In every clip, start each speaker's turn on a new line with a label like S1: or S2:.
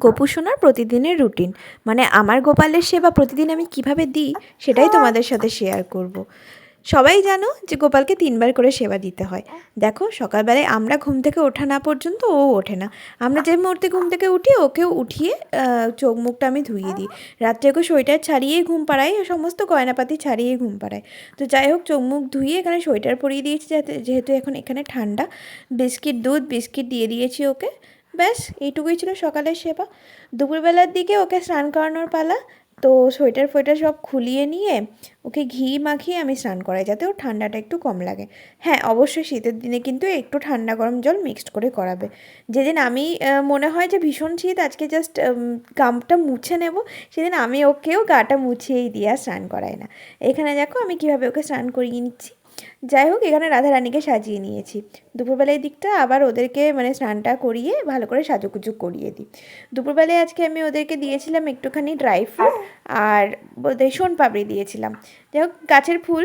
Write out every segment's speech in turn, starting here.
S1: গোপু সোনার প্রতিদিনের রুটিন, মানে আমার গোপালের সেবা প্রতিদিন আমি কিভাবে দিই সেটাই তোমাদের সাথে শেয়ার করব। সবাই জানো যে গোপালকে 3বার করে সেবা দিতে হয়। দেখো, সকালবেলায় আমরা ঘুম থেকে ওঠা না পর্যন্ত ও ওঠে না। আমরা যে মুহূর্তে ঘুম থেকে উঠি ওকেও উঠিয়ে চোখ মুখটা আমি ধুইয়ে দিই। রাত্রে ওকে সোয়েটার ছাড়িয়েই ঘুম পাড়াই, সমস্ত গয়নাপাতি ছাড়িয়েই ঘুম পাড়াই। তো যাই হোক, চোখ মুখ ধুইয়ে এখানে সোয়েটার পরিয়ে দিয়েছি, যাতে যেহেতু এখন এখানে ঠান্ডা। দুধ বিস্কিট দিয়ে দিয়েছি ওকে। ব্যাস এইটুকুই ছিল সকালের সেবা। দুপুরবেলার দিকে ওকে স্নান করানোর পালা। তো সোয়েটার ফোয়েটার সব খুলিয়ে নিয়ে ওকে ঘি মাখিয়ে আমি স্নান করাই, যাতে ওর ঠান্ডাটা একটু কম লাগে। হ্যাঁ, অবশ্যই শীতের দিনে কিন্তু একটু ঠান্ডা গরম জল মিক্সড করে করাবে। যেদিন আমি মনে হয় যে ভীষণ শীত, আজকে জাস্ট গামটা মুছে নেব, সেদিন আমি ওকেও গাটা মুছিয়েই দিয়ে আর স্নান করাই না। এখানে দেখো আমি কীভাবে ওকে স্নান করিয়ে নিচ্ছি। যাই হোক, এখানে রাধারানীকে সাজিয়ে নিয়েছি। দুপুরবেলায় দিকটা আবার ওদেরকে মানে স্নানটা করিয়ে ভালো করে সাজুগুজু করিয়ে দিই। দুপুরবেলায় আজকে আমি ওদেরকে দিয়েছিলাম একটুখানি ড্রাই ফ্রুট আর ওদের শোনপাপড়ি দিয়েছিলাম। যাই হোক, গাছের ফুল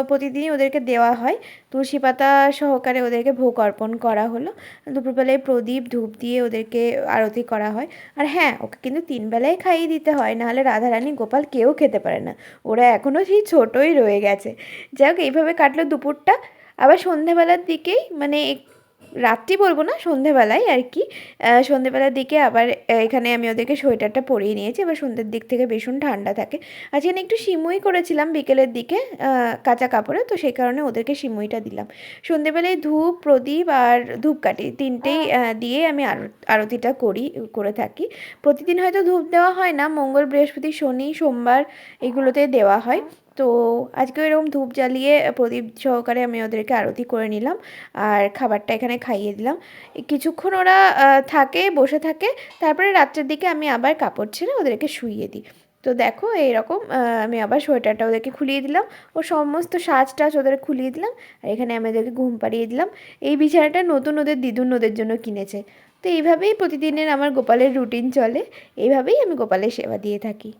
S1: প্রতিদিনই ওদেরকে দেওয়া হয়। তুলসী পাতা সহকারে ওদেরকে ভোগ অর্পণ করা হলো। দুপুরবেলায় প্রদীপ ধূপ দিয়ে ওদেরকে আরতি করা হয়। আর হ্যাঁ, ওকে কিন্তু 3 বেলায় খাইয়ে দিতে হয়, নাহলে রাধারানী গোপাল কেউ খেতে পারে না। ওরা এখনও সেই ছোটোই রয়ে গেছে। যাই হোক, এইভাবে কাটলো দুপুরটা। আবার সন্ধেবেলার দিকেই, মানে রাত্রি বলবো না, সন্ধেবেলায় আর কি, সন্ধেবেলার দিকে আবার এখানে আমি ওদেরকে সোয়েটারটা পরিয়ে নিয়েছি। এবার সন্ধ্যের দিক থেকে ভীষণ ঠান্ডা থাকে। আজকে একটু সিমুই করেছিলাম বিকেলের দিকে কাঁচা কাপড়ে, তো সেই কারণে ওদেরকে সিমুইটা দিলাম। সন্ধেবেলায় ধূপ প্রদীপ আর ধূপকাঠি তিনটেই দিয়ে আমি আরতিটা করে থাকি। প্রতিদিন হয়তো ধূপ দেওয়া হয় না, মঙ্গল বৃহস্পতি শনি সোমবার এগুলোতে দেওয়া হয়। তো আজকেও এরকম ধূপ জ্বালিয়ে প্রদীপ সহকারে আমি ওদেরকে আরতি করে নিলাম আর খাবারটা এখানে খাইয়ে দিলাম। কিছুক্ষণ ওরা থাকে, বসে থাকে, তারপরে রাত্রের দিকে আমি আবার কাপড় ছেড়ে ওদেরকে শুইয়ে দিই। তো দেখো এইরকম আমি আবার সোয়েটারটা ওদেরকে খুলিয়ে দিলাম, ও সমস্ত সাজ টাজ ওদের খুলিয়ে দিলাম, আর এখানে আমি ওদেরকে ঘুম পাড়িয়ে দিলাম। এই বিছানাটা নতুন ওদের দিদুন ওদের জন্য কিনেছে। তো এইভাবেই প্রতিদিনের আমার গোপালের রুটিন চলে, এইভাবেই আমি গোপালের সেবা দিয়ে থাকি।